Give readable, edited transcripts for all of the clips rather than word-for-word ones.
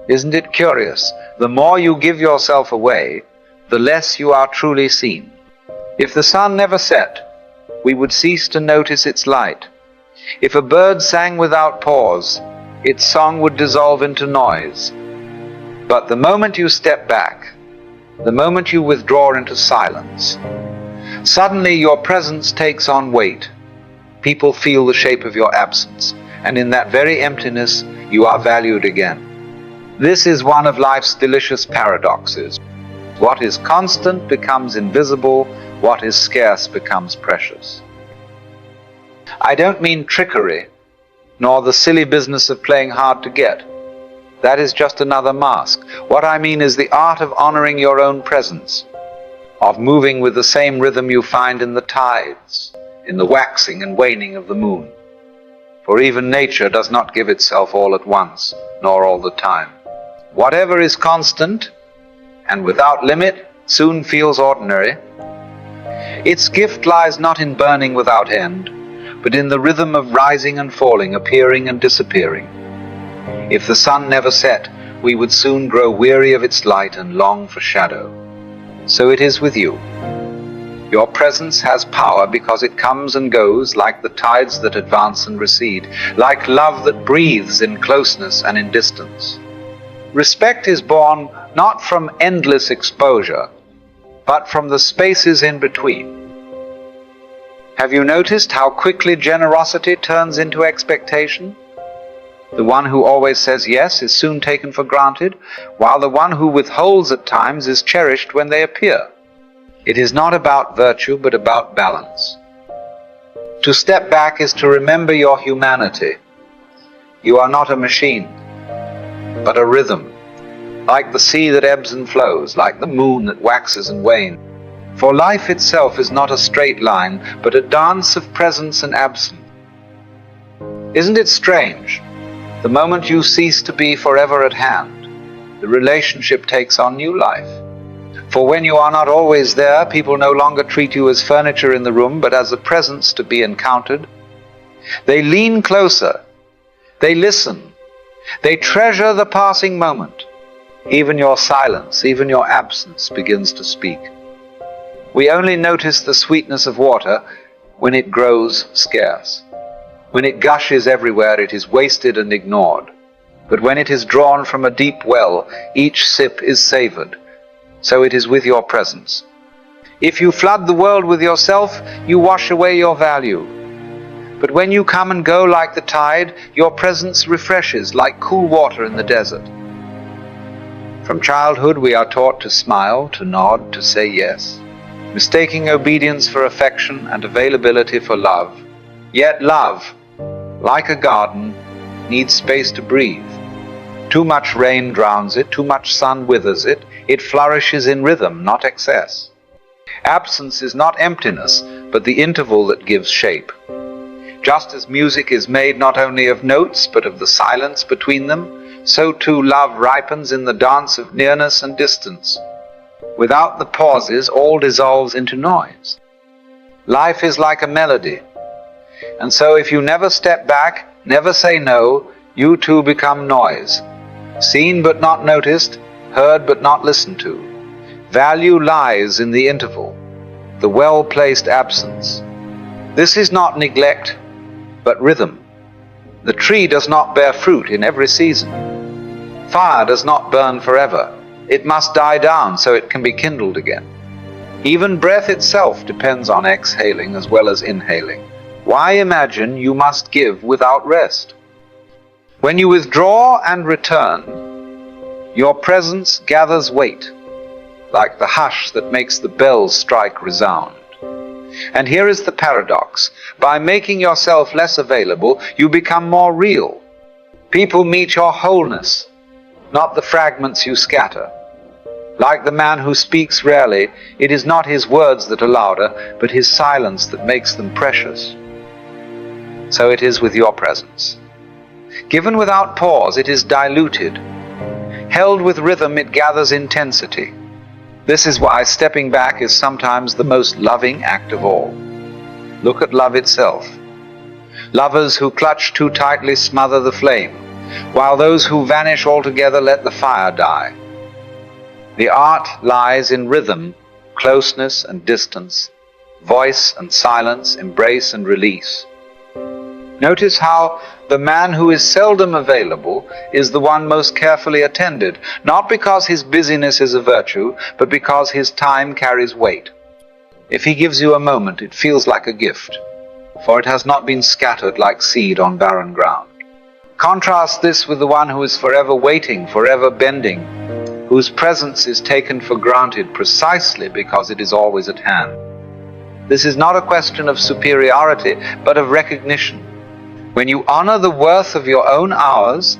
Isn't it curious? The more you give yourself away, the less you are truly seen. If the sun never set, we would cease to notice its light. If a bird sang without pause, its song would dissolve into noise. But the moment you step back, the moment you withdraw into silence, suddenly your presence takes on weight. People feel the shape of your absence, and in that very emptiness, you are valued again. This is one of life's delicious paradoxes. What is constant becomes invisible, what is scarce becomes precious. I don't mean trickery, nor the silly business of playing hard to get. That is just another mask. What I mean is the art of honoring your own presence, of moving with the same rhythm you find in the tides, in the waxing and waning of the moon. For even nature does not give itself all at once, nor all the time. Whatever is constant and without limit soon feels ordinary. Its gift lies not in burning without end, but in the rhythm of rising and falling, appearing and disappearing. If the sun never set, we would soon grow weary of its light and long for shadow. So it is with you. Your presence has power because it comes and goes like the tides that advance and recede, like love that breathes in closeness and in distance. Respect is born not from endless exposure, but from the spaces in between. Have you noticed how quickly generosity turns into expectation? The one who always says yes is soon taken for granted, while the one who withholds at times is cherished when they appear. It is not about virtue, but about balance. To step back is to remember your humanity. You are not a machine, but a rhythm, like the sea that ebbs and flows, like the moon that waxes and wanes. For life itself is not a straight line, but a dance of presence and absence. Isn't it strange? The moment you cease to be forever at hand, the relationship takes on new life. For when you are not always there, people no longer treat you as furniture in the room, but as a presence to be encountered. They lean closer. They listen. They treasure the passing moment. Even your silence, even your absence begins to speak. We only notice the sweetness of water when it grows scarce. When it gushes everywhere, it is wasted and ignored. But when it is drawn from a deep well, each sip is savored. So it is with your presence. If you flood the world with yourself, you wash away your value. But when you come and go like the tide, your presence refreshes like cool water in the desert. From childhood we are taught to smile, to nod, to say yes, mistaking obedience for affection and availability for love. Yet love, like a garden, needs space to breathe. Too much rain drowns it, too much sun withers it. It flourishes in rhythm, not excess. Absence is not emptiness, but the interval that gives shape. Just as music is made not only of notes, but of the silence between them, so too love ripens in the dance of nearness and distance. Without the pauses, all dissolves into noise. Life is like a melody. And so if you never step back, never say no, you too become noise. Seen but not noticed, heard but not listened to. Value lies in the interval, the well-placed absence. This is not neglect, but rhythm. The tree does not bear fruit in every season. Fire does not burn forever. It must die down so it can be kindled again. Even breath itself depends on exhaling as well as inhaling. Why imagine you must give without rest? When you withdraw and return, your presence gathers weight, like the hush that makes the bells strike resound. And here is the paradox. By making yourself less available, you become more real. People meet your wholeness, not the fragments you scatter. Like the man who speaks rarely, it is not his words that are louder, but his silence that makes them precious. So it is with your presence. Given without pause, it is diluted. Held with rhythm, it gathers intensity. This is why stepping back is sometimes the most loving act of all. Look at love itself. Lovers who clutch too tightly smother the flame. while those who vanish altogether let the fire die. The art lies in rhythm, closeness and distance, voice and silence, embrace and release. Notice how the man who is seldom available is the one most carefully attended, not because his busyness is a virtue, but because his time carries weight. If he gives you a moment, it feels like a gift, for it has not been scattered like seed on barren ground. Contrast this with the one who is forever waiting, forever bending, whose presence is taken for granted precisely because it is always at hand. This is not a question of superiority, but of recognition. When you honor the worth of your own hours,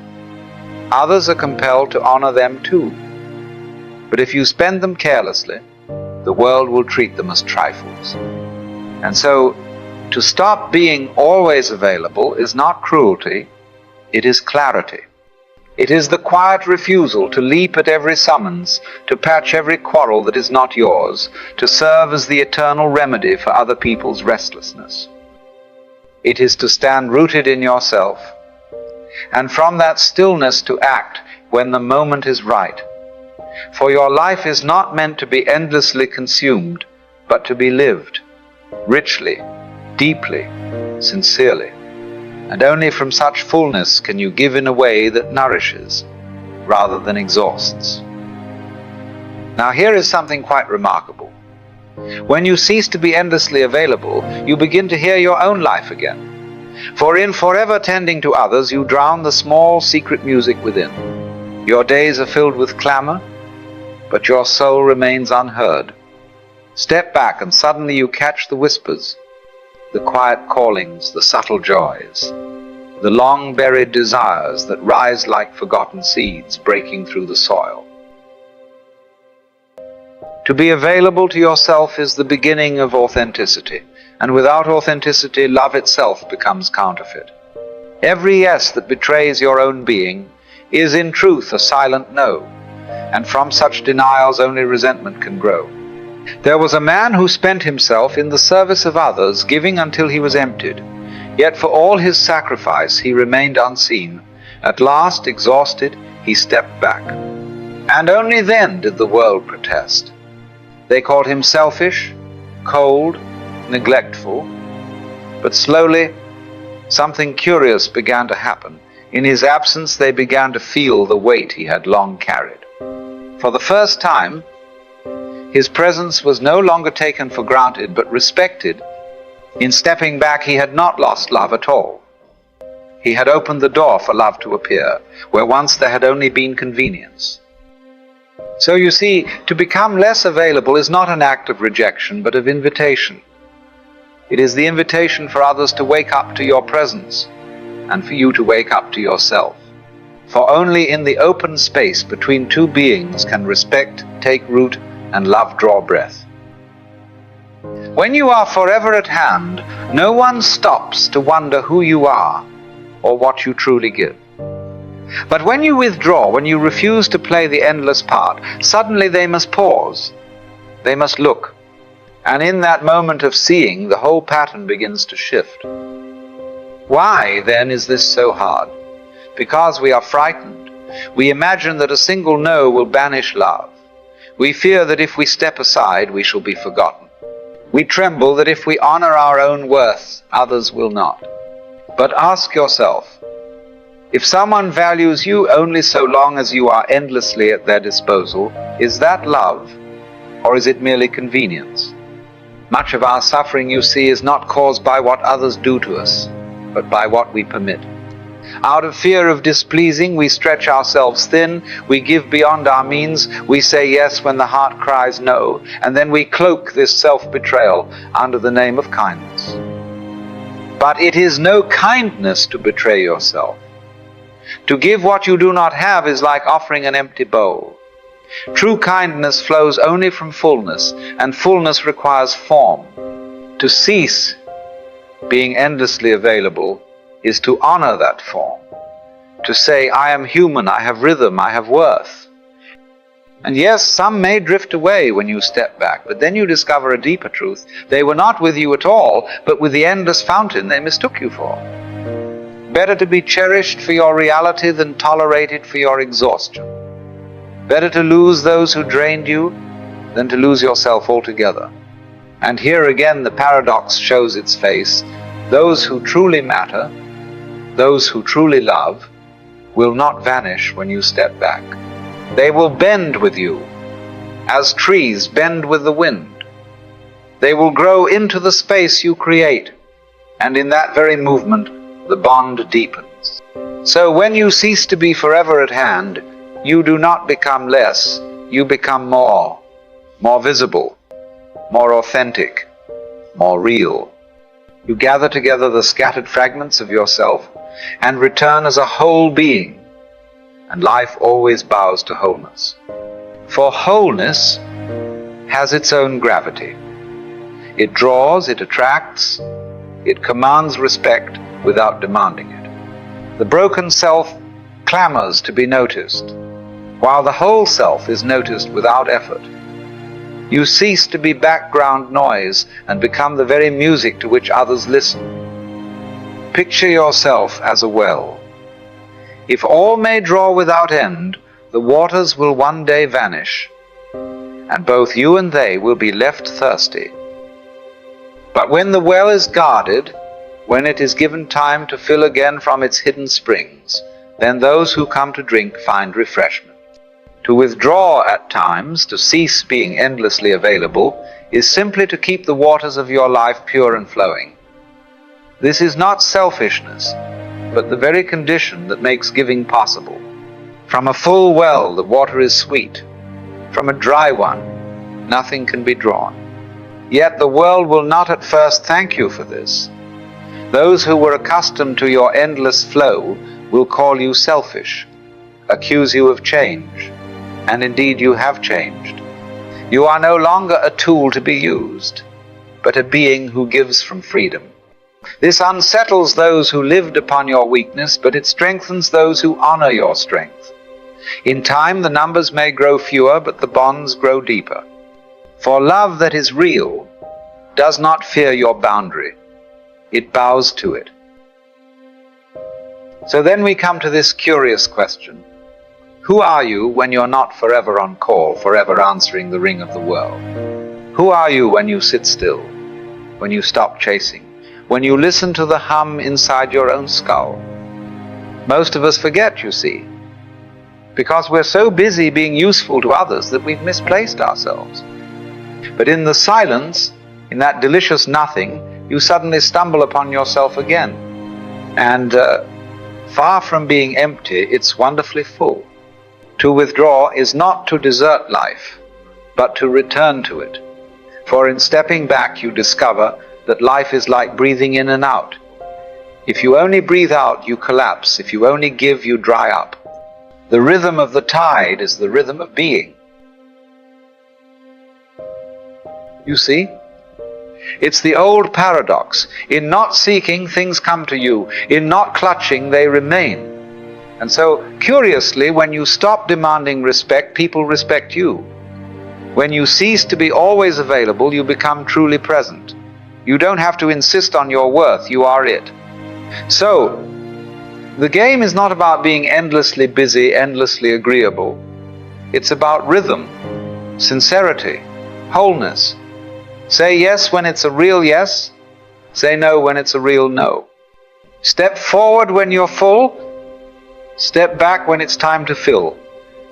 others are compelled to honor them too. But if you spend them carelessly, the world will treat them as trifles. And so, to stop being always available is not cruelty, it is clarity. It is the quiet refusal to leap at every summons, to patch every quarrel that is not yours, to serve as the eternal remedy for other people's restlessness. It is to stand rooted in yourself, and from that stillness to act when the moment is right. For your life is not meant to be endlessly consumed, but to be lived, richly, deeply, sincerely. And only from such fullness can you give in a way that nourishes, rather than exhausts. Now here is something quite remarkable. When you cease to be endlessly available, you begin to hear your own life again. For in forever tending to others, you drown the small secret music within. Your days are filled with clamor, but your soul remains unheard. Step back and suddenly you catch the whispers, the quiet callings, the subtle joys, the long-buried desires that rise like forgotten seeds breaking through the soil. To be available to yourself is the beginning of authenticity, and without authenticity, love itself becomes counterfeit. Every yes that betrays your own being is in truth a silent no, and from such denials only resentment can grow. There was a man who spent himself in the service of others, giving until he was emptied. Yet for all his sacrifice he remained unseen. At last, exhausted, he stepped back. And only then did the world protest. They called him selfish, cold, neglectful. But slowly, something curious began to happen. In his absence, they began to feel the weight he had long carried. For the first time, his presence was no longer taken for granted, but respected. In stepping back, he had not lost love at all. He had opened the door for love to appear, where once there had only been convenience. So you see, to become less available is not an act of rejection, but of invitation. It is the invitation for others to wake up to your presence, and for you to wake up to yourself. For only in the open space between two beings can respect take root and love draw breath. When you are forever at hand, no one stops to wonder who you are or what you truly give. But when you withdraw, when you refuse to play the endless part, suddenly they must pause, they must look, and in that moment of seeing, the whole pattern begins to shift. Why, then, is this so hard? Because we are frightened. We imagine that a single no will banish love. We fear that if we step aside, we shall be forgotten. We tremble that if we honor our own worth, others will not. But ask yourself, if someone values you only so long as you are endlessly at their disposal, is that love, or is it merely convenience? Much of our suffering, you see, is not caused by what others do to us, but by what we permit. Out of fear of displeasing, we stretch ourselves thin, we give beyond our means, we say yes when the heart cries no, and then we cloak this self-betrayal under the name of kindness. But it is no kindness to betray yourself. To give what you do not have is like offering an empty bowl. True kindness flows only from fullness, and fullness requires form. To cease being endlessly available is to honor that form. To say, I am human, I have rhythm, I have worth. And yes, some may drift away when you step back, but then you discover a deeper truth. They were not with you at all, but with the endless fountain they mistook you for. better to be cherished for your reality than tolerated for your exhaustion. Better to lose those who drained you than to lose yourself altogether. And here again the paradox shows its face. Those who truly matter, those who truly love, will not vanish when you step back. They will bend with you, as trees bend with the wind. They will grow into the space you create, and in that very movement, the bond deepens. So when you cease to be forever at hand, you do not become less, you become more visible, more authentic, more real. You gather together the scattered fragments of yourself and return as a whole being, and life always bows to wholeness. For wholeness has its own gravity. It draws, it attracts, it commands respect without demanding it. The broken self clamors to be noticed, while the whole self is noticed without effort. You cease to be background noise and become the very music to which others listen. Picture yourself as a well. If all may draw without end, the waters will one day vanish, and both you and they will be left thirsty. But when the well is guarded, when it is given time to fill again from its hidden springs, then those who come to drink find refreshment. To withdraw at times, to cease being endlessly available, is simply to keep the waters of your life pure and flowing. This is not selfishness, but the very condition that makes giving possible. From a full well, the water is sweet. From a dry one, nothing can be drawn. Yet the world will not at first thank you for this. Those who were accustomed to your endless flow will call you selfish, accuse you of change. And indeed you have changed. You are no longer a tool to be used, but a being who gives from freedom. This unsettles those who lived upon your weakness, but it strengthens those who honor your strength. In time the numbers may grow fewer, but the bonds grow deeper. For love that is real does not fear your boundary. It bows to it. So then we come to this curious question. Who are you when you're not forever on call, forever answering the ring of the world? Who are you when you sit still, when you stop chasing, when you listen to the hum inside your own skull? Most of us forget, you see, because we're so busy being useful to others that we've misplaced ourselves. But in the silence, in that delicious nothing, you suddenly stumble upon yourself again. And far from being empty, it's wonderfully full. To withdraw is not to desert life, but to return to it. For in stepping back, you discover that life is like breathing in and out. If you only breathe out, you collapse. If you only give, you dry up. The rhythm of the tide is the rhythm of being. You see? It's the old paradox. In not seeking, things come to you. In not clutching, they remain. And so, curiously, when you stop demanding respect, people respect you. When you cease to be always available, you become truly present. You don't have to insist on your worth, you are it. So, the game is not about being endlessly busy, endlessly agreeable. It's about rhythm, sincerity, wholeness. Say yes when it's a real yes, say no when it's a real no. Step forward when you're full, step back when it's time to fill.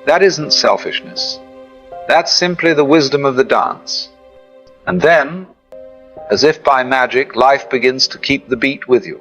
That isn't selfishness. That's simply the wisdom of the dance. And then, as if by magic, life begins to keep the beat with you.